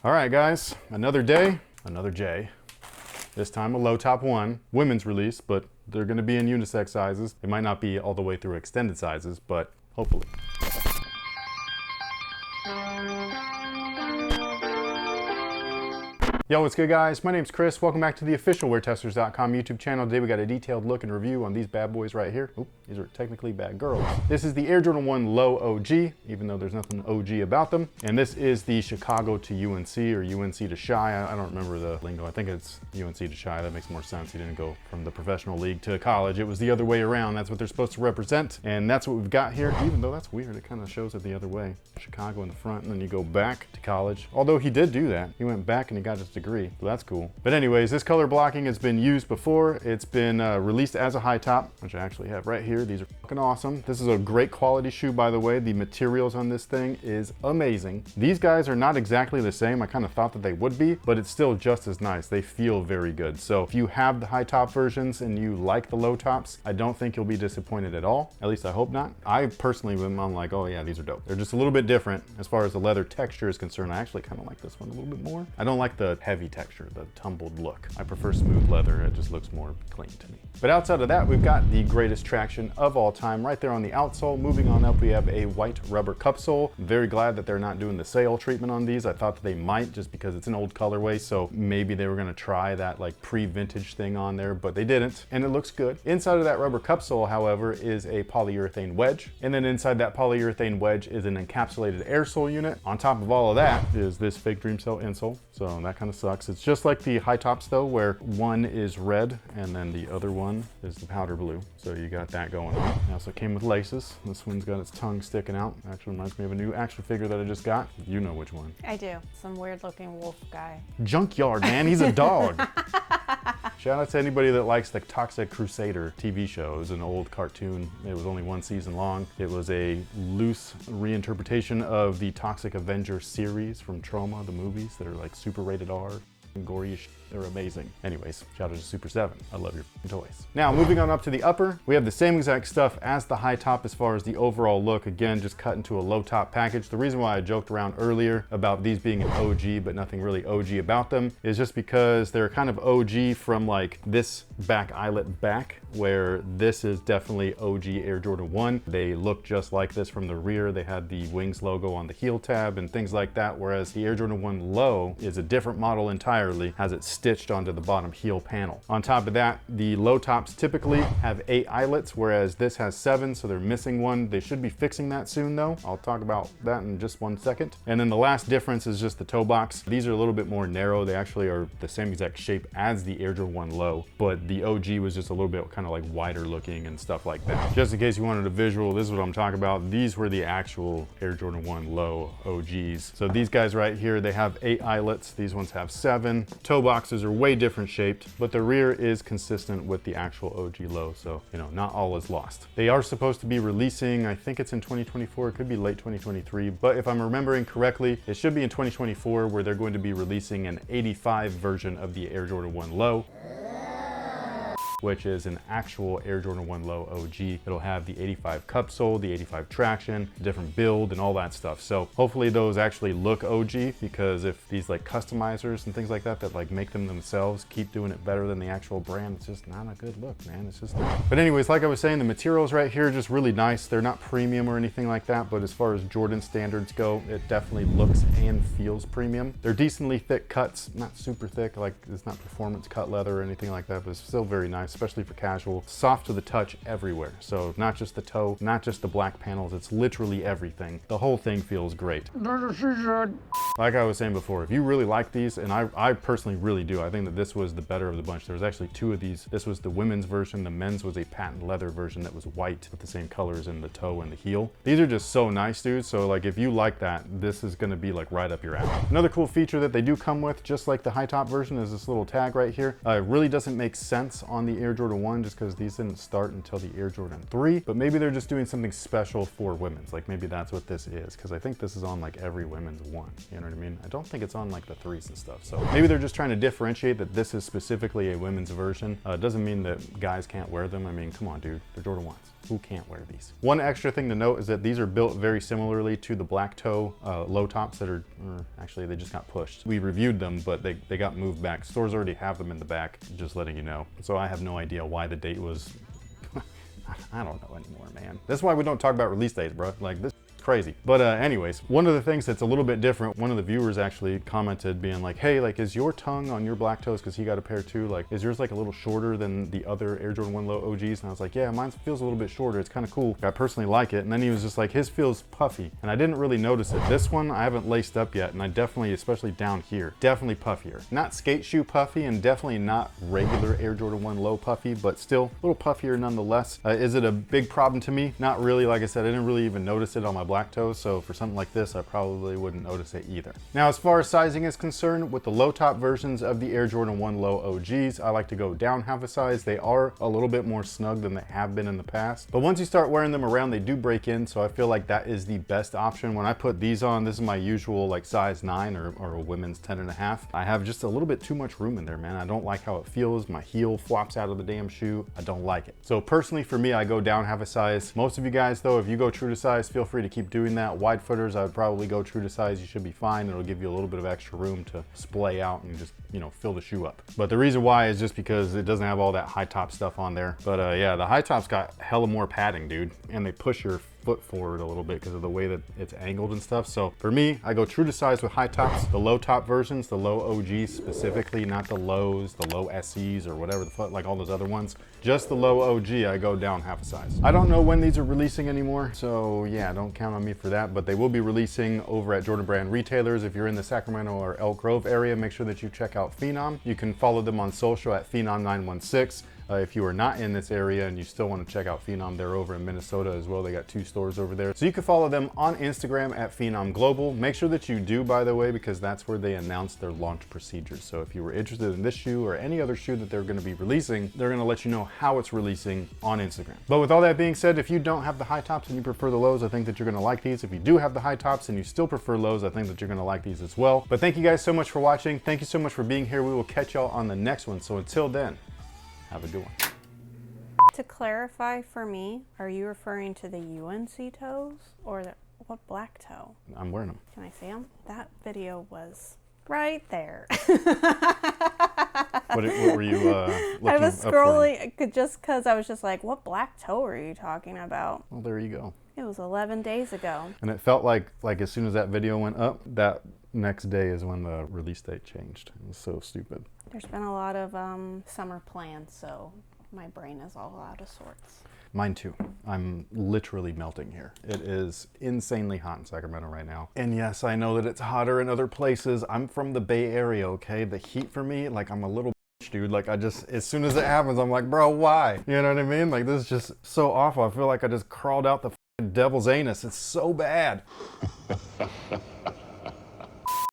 All right, guys, another day, another J. This time a low top one, women's release, but they're gonna be in unisex sizes. They might not be all the way through extended sizes, but hopefully. Yo, what's good, guys? My name's Chris. Welcome back to the official WearTesters.com YouTube channel. Today we got a detailed look and review on these bad boys right here. Oop, these are technically bad girls. This is the Air Jordan 1 Low OG, even though there's nothing OG about them. And this is the Chicago to UNC or UNC to Chi. I don't remember the lingo. I think it's UNC to Chi. That makes more sense. He didn't go from the professional league to college. It was the other way around. That's what they're supposed to represent. And that's what we've got here, even though that's weird. It kind of shows it the other way. Chicago in the front, and then you go back to college. Although he did do that. He went back and he got his degree. So that's cool. But anyways, this color blocking has been used before. It's been released as a high top, which I actually have right here. These are fucking awesome. This is a great quality shoe, by the way. The materials on this thing is amazing. These guys are not exactly the same. I kind of thought that they would be, but it's still just as nice. They feel very good. So if you have the high top versions and you like the low tops, I don't think you'll be disappointed at all. At least I hope not. I personally am on like, oh yeah, these are dope. They're just a little bit different as far as the leather texture is concerned. I actually kind of like this one a little bit more. I don't like the heavy texture, the tumbled look. I prefer smooth leather. It just looks more clean to me. But outside of that, we've got the greatest traction of all time right there on the outsole. Moving on up, we have a white rubber cup sole. I'm very glad that they're not doing the sail treatment on these. I thought that they might, just because it's an old colorway, so maybe they were gonna try that like pre-vintage thing on there, but they didn't, and it looks good. Inside of that rubber cup sole, however, is a polyurethane wedge, and then inside that polyurethane wedge is an encapsulated air sole unit. On top of all of that is this fake Dream Cell insole, so that kind of sucks. It's just like the high tops though, where one is red and then the other one is the powder blue. So you got that going on. It also came with laces. This one's got its tongue sticking out. Actually reminds me of a new action figure that I just got. You know which one. I do. Some weird looking wolf guy. Junkyard, man, he's a dog. Shout out to anybody that likes the Toxic Crusader TV show. It was an old cartoon. It was only one season long. It was a loose reinterpretation of the Toxic Avenger series from Trauma, the movies that are like super rated R and gory as shit. They're amazing. Anyways, shout out to Super 7. I love your toys. Now, moving on up to the upper, we have the same exact stuff as the high top as far as the overall look. Again, just cut into a low top package. The reason why I joked around earlier about these being an OG, but nothing really OG about them, is just because they're kind of OG from like this back eyelet back, where this is definitely OG Air Jordan 1. They look just like this from the rear. They had the Wings logo on the heel tab and things like that, whereas the Air Jordan 1 Low is a different model entirely, has it stitched onto the bottom heel panel. On top of that, the low tops typically have 8 eyelets, whereas this has 7, so they're missing one. They should be fixing that soon though. I'll talk about that in just one second. And then the last difference is just the toe box. These are a little bit more narrow. They actually are the same exact shape as the Air Jordan 1 Low, but the OG was just a little bit kind of like wider looking and stuff like that. Just in case you wanted a visual, this is what I'm talking about. These were the actual Air Jordan 1 Low OGs. So these guys right here, they have 8 eyelets. These ones have 7. Toe boxes are way different shaped, but the rear is consistent with the actual OG Low, so you know, not all is lost. They are supposed to be releasing, I think it's in 2024, it could be late 2023, but if I'm remembering correctly, it should be in 2024, where they're going to be releasing an 85 version of the Air Jordan 1 Low, which is an actual Air Jordan 1 Low OG. It'll have the 85 cup sole, the 85 traction, different build and all that stuff. So hopefully those actually look OG, because if these like customizers and things like that that like make them themselves keep doing it better than the actual brand, it's just not a good look, man. It's just not. But anyways, like I was saying, the materials right here are just really nice. They're not premium or anything like that, but as far as Jordan standards go, it definitely looks and feels premium. They're decently thick cuts, not super thick, like it's not performance cut leather or anything like that, but it's still very nice, especially for casual. Soft to the touch everywhere. So not just the toe, not just the black panels, it's literally everything. The whole thing feels great. Like I was saying before, if you really like these, and I personally really do, I think that this was the better of the bunch. There was actually 2 of these. This was the women's version. The men's was a patent leather version that was white with the same colors in the toe and the heel. These are just so nice, dude. So like if you like that, this is gonna be like right up your alley. Another cool feature that they do come with, just like the high top version, is this little tag right here. It really doesn't make sense on the Air Jordan 1 just because these didn't start until the Air Jordan 3, but maybe they're just doing something special for women's. Like maybe that's what this is, because I think this is on like every women's one. You know what I mean? I don't think it's on like the 3s and stuff. So maybe they're just trying to differentiate that this is specifically a women's version. It doesn't mean that guys can't wear them. I mean, come on, dude, they're Jordan 1s. Who can't wear these? One extra thing to note is that these are built very similarly to the black toe low tops that are, actually they just got pushed. We reviewed them, but they got moved back. Stores already have them in the back, just letting you know. So I have no idea why the date was, I don't know anymore, man. That's why we don't talk about release dates, bro. Like this crazy. But anyways, one of the things that's a little bit different, one of the viewers actually commented being like, hey, like, is your tongue on your black toes, because he got a pair too, like, is yours like a little shorter than the other Air Jordan 1 Low OGs? And I was like, yeah, mine feels a little bit shorter. It's kind of cool. I personally like it. And then he was just like, his feels puffy. And I didn't really notice it. This one, I haven't laced up yet. And I definitely, especially down here, definitely puffier. Not skate shoe puffy and definitely not regular Air Jordan 1 Low puffy, but still a little puffier nonetheless. Is it a big problem to me? Not really. Like I said, I didn't really even notice it on my black toes. So for something like this, I probably wouldn't notice it either. Now, as far as sizing is concerned, with the low top versions of the Air Jordan 1 Low OGs, I like to go down half a size. They are a little bit more snug than they have been in the past. But once you start wearing them around, they do break in. So I feel like that is the best option. When I put these on, this is my usual like size 9 or a women's 10.5. I have just a little bit too much room in there, man. I don't like how it feels. My heel flops out of the damn shoe. I don't like it. So personally for me, I go down half a size. Most of you guys though, if you go true to size, feel free to keep doing that. Wide footers, I would probably go true to size. You should be fine. It'll give you a little bit of extra room to splay out and just, you know, fill the shoe up. But the reason why is just because it doesn't have all that high top stuff on there. But yeah, the high top's got hella more padding, dude. And they push your foot forward a little bit because of the way that it's angled and stuff. So for me, I go true to size with high tops. The low top versions, the low OGs specifically, not the lows, the low SEs or whatever the fuck, like all those other ones. Just the low OG, I go down half a size. I don't know when these are releasing anymore, so yeah, don't count on me for that, but they will be releasing over at Jordan Brand retailers. If you're in the Sacramento or Elk Grove area, make sure that you check out Phenom. You can follow them on social at Phenom916. If you are not in this area and you still want to check out Phenom, they're over in Minnesota as well. They got 2 stores over there. So you can follow them on Instagram at Phenom Global. Make sure that you do, by the way, because that's where they announce their launch procedures. So if you were interested in this shoe or any other shoe that they're going to be releasing, they're going to let you know how it's releasing on Instagram. But with all that being said, if you don't have the high tops and you prefer the lows, I think that you're going to like these. If you do have the high tops and you still prefer lows, I think that you're going to like these as well. But thank you guys so much for watching. Thank you so much for being here. We will catch y'all on the next one. So until then, have a good one. To clarify for me, are you referring to the UNC toes or what black toe? I'm wearing them. Can I see them? That video was right there. What were you looking I was up scrolling just because I was just like, what black toe are you talking about? Well, there you go. It was 11 days ago. And it felt like as soon as that video went up, that next day is when the release date changed. It was so stupid. There's been a lot of summer plans, so my brain is all out of sorts. Mine too. I'm literally melting here. It is insanely hot in Sacramento right now. And yes, I know that it's hotter in other places. I'm from the Bay Area, okay? The heat for me, like I'm a little bitch, dude. Like I just, as soon as it happens, I'm like, bro, why? You know what I mean? Like this is just so awful. I feel like I just crawled out the devil's anus. It's so bad.